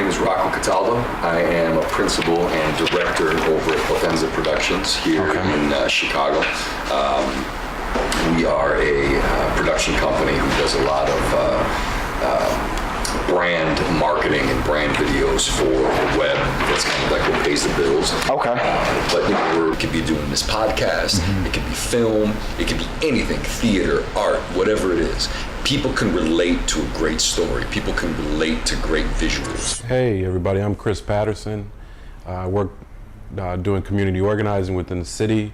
name is Rocco Cataldo. I am a principal and director over at Potenza Productions here in Chicago. We are a production company who does a lot of brand marketing and brand videos for the web. That's kind of like what pays the bills. Okay. But we could be doing this podcast, it could be film, it could be anything, theater, art, whatever it is. People can relate to a great story. People can relate to great visuals. Hey everybody, I'm Chris Patterson. I work doing community organizing within the city.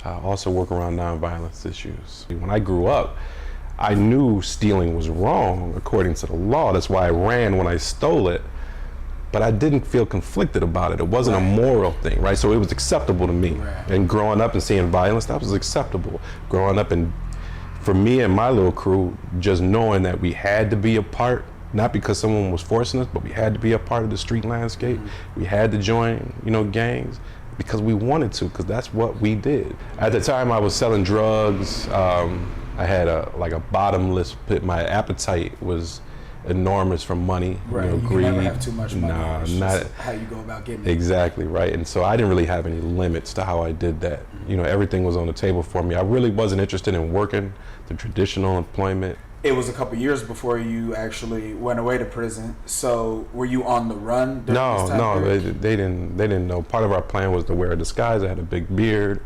I also work around nonviolence issues. When I grew up, I knew stealing was wrong according to the law. That's why I ran when I stole it. But I didn't feel conflicted about it. It wasn't a moral thing, right? So it was acceptable to me. Right. And growing up and seeing violence, that was acceptable. Growing up and for me and my little crew, just knowing that we had to be a part, not because someone was forcing us, but we had to be a part of the street landscape. We had to join, gangs because we wanted to, because that's what we did. At the time I was selling drugs. I had a bottomless pit. My appetite was enormous from money, right. Greed. You never have too much money. Nah, it's not how you go about getting it. Exactly, right. And so I didn't really have any limits to how I did that. Everything was on the table for me. I really wasn't interested in working the traditional employment. It was a couple years before you actually went away to prison. So were you on the run during this time period? They didn't know. Part of our plan was to wear a disguise. I had a big beard.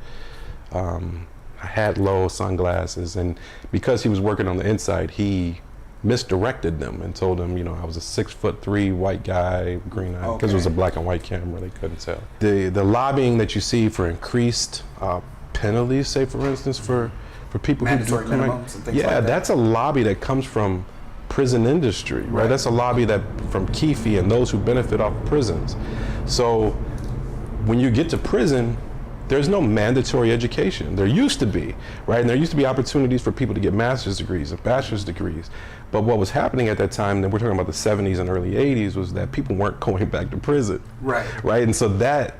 I had low sunglasses, and because he was working on the inside, he misdirected them and told them, I was a 6'3" white guy, green eye, because it was a black and white camera, they couldn't tell. The lobbying that you see for increased penalties, say for instance, for people mandatory who do minimums and things like that. That's a lobby that comes from prison industry, right? That's a lobby that from Keefe and those who benefit off prisons. So when you get to prison, there's no mandatory education. There used to be, right? And there used to be opportunities for people to get master's degrees and bachelor's degrees. But what was happening at that time, and we're talking about the 70s and early 80s, was that people weren't going back to prison. Right. And so that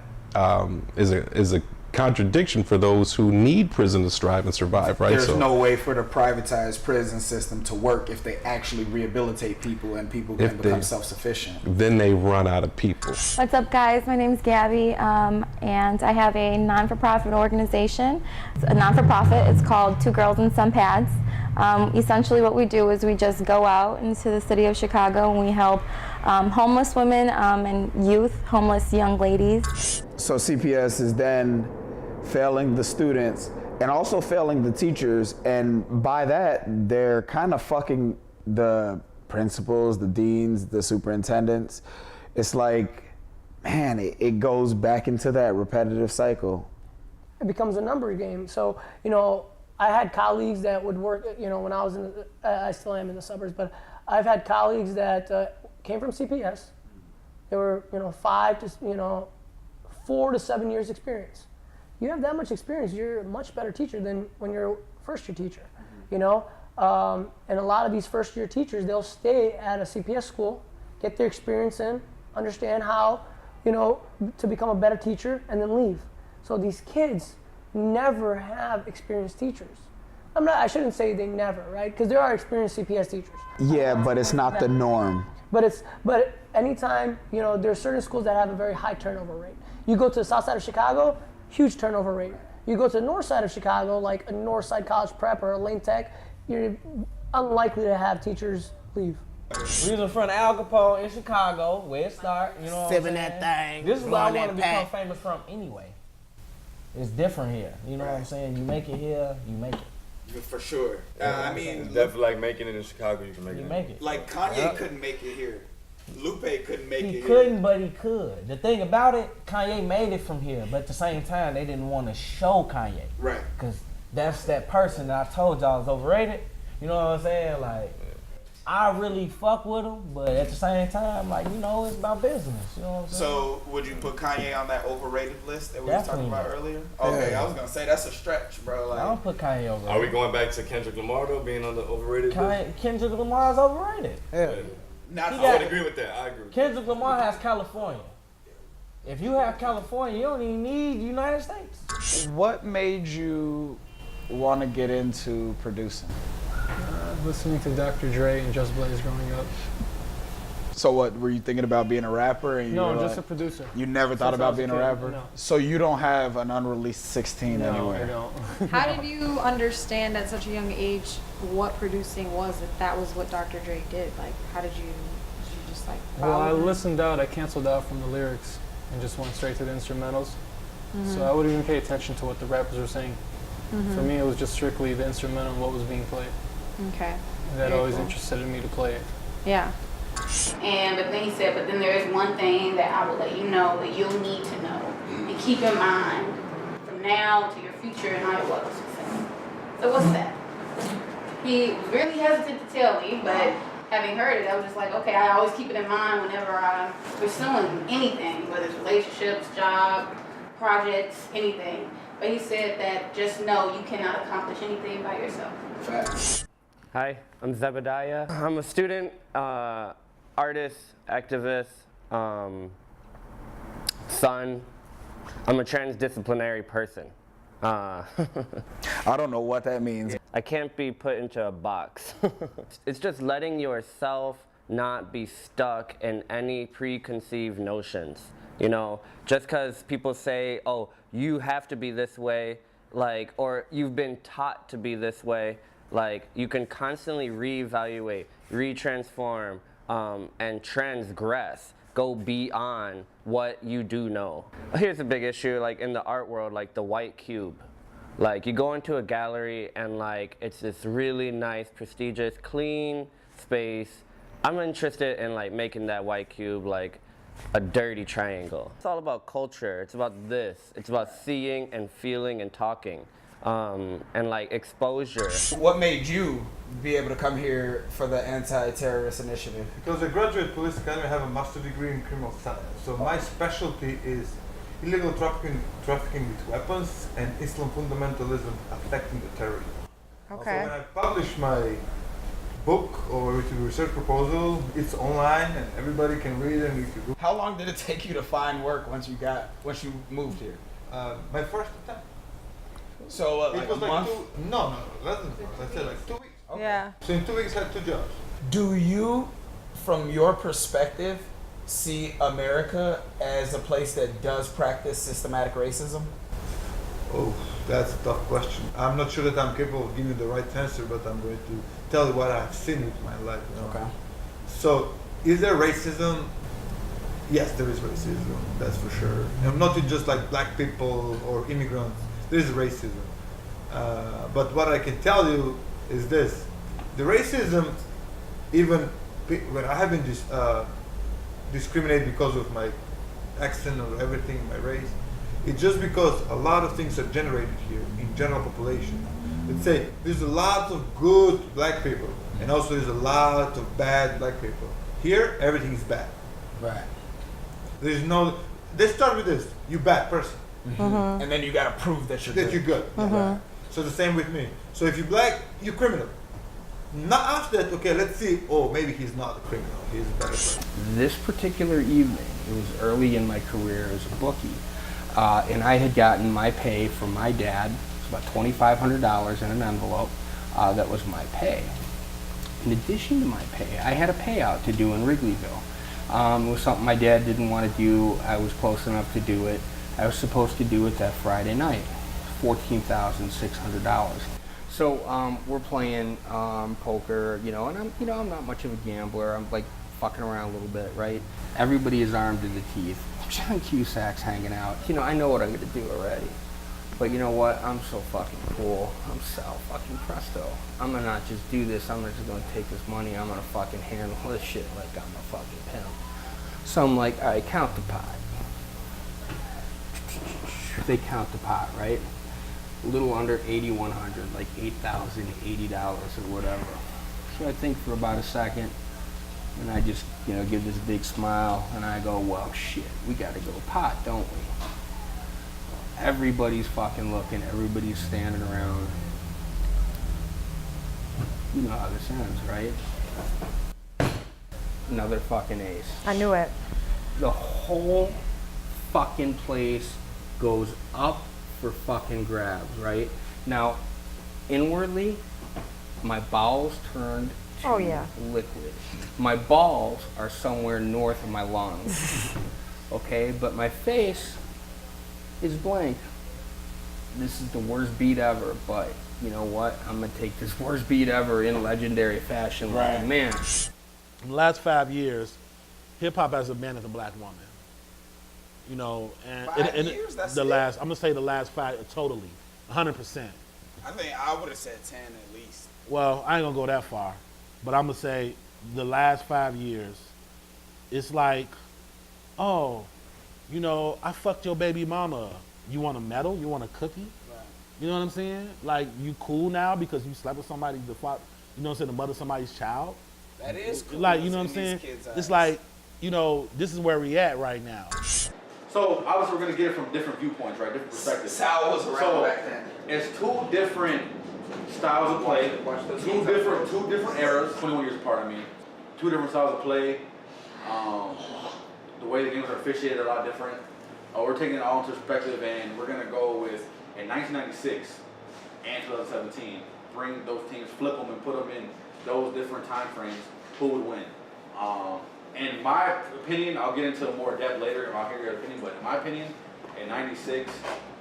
is a contradiction for those who need prison to strive and survive, right? There's no way for the privatized prison system to work if they actually rehabilitate people and people can become self-sufficient. Then they run out of people. What's up, guys? My name is Gabby, and I have a non-for-profit organization. It's a non-for-profit. It's called Two Girls and Some Pads. Essentially what we do is we just go out into the city of Chicago and we help homeless women and youth, homeless young ladies. So CPS is then failing the students and also failing the teachers, and by that they're kind of fucking the principals, the deans, the superintendents. It's like, man, it goes back into that repetitive cycle. It becomes a number game. So, I had colleagues that would work, when I was I still am in the suburbs, but I've had colleagues that came from CPS. They were, 4 to 7 years experience. You have that much experience, you're a much better teacher than when you're a first year teacher, And a lot of these first year teachers, they'll stay at a CPS school, get their experience in, understand how, to become a better teacher, and then leave. So these kids never have experienced teachers. I shouldn't say they never, right? Because there are experienced CPS teachers. Yeah, but it's not the norm. But anytime, there are certain schools that have a very high turnover rate. You go to the south side of Chicago, huge turnover rate. You go to the north side of Chicago, like a north side college prep or a Lane Tech, you're unlikely to have teachers leave. We was in front of Al Capone in Chicago, where it started, Sipping that thing. This is what I want to become famous from anyway. It's different here, what I'm saying? You make it here, you make it. For sure. It's definitely like making it in Chicago, you can make it. You make it. Like Kanye couldn't make it here. Lupe couldn't make it here. He couldn't, but he could. The thing about it, Kanye made it from here, but at the same time, they didn't want to show Kanye. Right. Because that's that person that I told y'all is overrated. You know what I'm saying? Like, I really fuck with him, but at the same time, it's about business. You know what I'm saying? So, would you put Kanye on that overrated list that we were talking about earlier? Okay, I was gonna say that's a stretch, bro. I don't put Kanye over. Are we going back to Kendrick Lamar though, being on the overrated list? Kendrick Lamar is overrated. Yeah. I would agree with that. I agree. Kendrick Lamar has California. If you have California, you don't even need the United States. What made you want to get into producing? Listening to Dr. Dre and Just Blaze growing up. So what, were you thinking about being a rapper? And No, you were just like, a producer. You never thought Since I about was a being a kid, rapper? no. So you don't have an unreleased 16 No, anywhere? I don't. How did you understand at such a young age what producing was, if that was what Dr. Dre did? Like, how did you just like Well, I follow him? listened out. I canceled out from the lyrics and just went straight to the instrumentals. So I wouldn't even pay attention to what the rappers were saying. For me, it was just strictly the instrumental and what was being played. Okay. That Very always cool. interested in me to play it. Yeah. But then he said, but then there is one thing that I will let you know that you'll need to know and keep in mind from now to your future and all your levels of success. So what's that? He was really hesitant to tell me, but having heard it, I was just like, okay, I always keep it in mind whenever I'm pursuing anything, whether it's relationships, job, projects, anything. But he said that just know you cannot accomplish anything by yourself. Facts. Hi, I'm Zebediah. I'm a student, artist, activist, son. I'm a transdisciplinary person. I don't know what that means. I can't be put into a box. It's just letting yourself not be stuck in any preconceived notions. You know, just because people say, oh, you have to be this way, like, or you've been taught to be this way, like, you can constantly reevaluate, retransform, and transgress, go beyond what you do know. Here's a big issue, like in the art world, like the white cube. Like, you go into a gallery and like, it's this really nice, prestigious, clean space. I'm interested in like making that white cube like a dirty triangle. It's all about culture. It's about this. It's about seeing and feeling and talking, and like exposure. What made you be able to come here for the anti-terrorist initiative? Because I graduate police academy, I have a master's degree in criminal science. So my specialty is illegal trafficking with weapons and Islam fundamentalism affecting the terrorism. Okay. So when I publish my book or with a research proposal, it's online and everybody can read it. And you can go. How long did it take you to find work once you moved here? My first attempt. So like It was a like month? no, less than I said like 2 weeks. Okay. Yeah. So in 2 weeks I had 2 jobs. Do you, from your perspective, see America as a place that does practice systematic racism? Oh, that's a tough question. I'm not sure that I'm capable of giving you the right answer, but I'm going to tell you what I've seen with my life. You know? Okay. So, is there racism? Yes, there is racism, that's for sure. And not just like black people or immigrants, there is racism. But what I can tell you is this. The racism, even when I have been discriminated because of my accent or everything, my race, it's just because a lot of things are generated here in general population. Let's say there's a lot of good black people and also there's a lot of bad black people. Here, everything is bad. Right. There's no, let's start with this, you bad person. Mm-hmm. And then you gotta prove that you're good. You're good. Right. So the same with me. So if you're black, you're criminal. Not after that, okay, let's see, oh, maybe he's not a criminal, he's a better person. This particular evening, it was early in my career as a bookie, and I had gotten my pay from my dad. It was about $2,500 in an envelope. That was my pay. In addition to my pay, I had a payout to do in Wrigleyville. It was something my dad didn't want to do. I was close enough to do it. I was supposed to do it that Friday night, $14,600. So we're playing poker, you know, and I'm not much of a gambler. I'm like fucking around a little bit, right? Everybody is armed to the teeth. John Cusack's hanging out. You know, I know what I'm gonna do already. But you know what? I'm so fucking cool. I'm Sal fucking Presto. I'm gonna not just do this. I'm not just gonna take this money. I'm gonna fucking handle this shit like I'm a fucking pimp. So I'm like, all right, count the pot. They count the pot, right? A little under 8,100, like $8,080 or whatever. So I think for about a second, and I just, you know, give this big smile, and I go, well, shit, we gotta go pot, don't we? Everybody's fucking looking, everybody's standing around. You know how this ends, right? Another fucking ace. I knew it. The whole fucking place goes up for fucking grabs, right? Now, inwardly, my bowels turned Oh, yeah. liquid. My balls are somewhere north of my lungs. Okay, but my face is blank. This is the worst beat ever, but you know what? I'm gonna take this worst beat ever in legendary fashion. Like, man. In the last 5 years, hip hop has abandoned the black woman. You know, and 5 years? That's the it? last. I'm gonna say the last 5 totally, 100%. I think I would have said 10 at least. Well, I ain't gonna go that far, but I'm gonna say the last 5 years, it's like, oh, you know, I fucked your baby mama. You want a medal? You want a cookie? Right. You know what I'm saying? Like, you cool now because you slept with somebody, you know what I'm saying, the mother of somebody's child? That is cool. Like, you know what I'm saying? It's like, you know, this is where we at right now. So obviously we're gonna get it from different viewpoints, right? Different perspectives. Sal was around back then. It's two different styles of play, two different eras, 21 years apart. I mean, two different styles of play. The way the games are officiated are a lot different. We're taking it all into perspective, and we're gonna go with in 1996 and 2017. Bring those teams, flip them, and put them in those different time frames. Who would win? In my opinion, I'll get into more depth later. I'll hear your opinion, but in my opinion, in '96,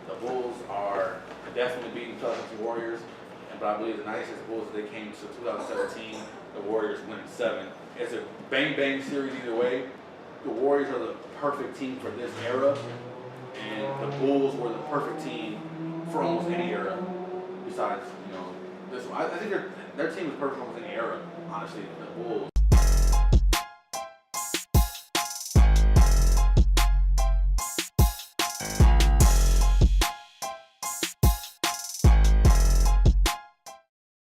the Bulls are definitely beating the 2017 Warriors. But I believe the '96 Bulls, they came to 2017, the Warriors winning 7. It's a bang series either way. The Warriors are the perfect team for this era, and the Bulls were the perfect team for almost any era. Besides, you know, this one. I think their team is perfect for almost any era. Honestly, the Bulls.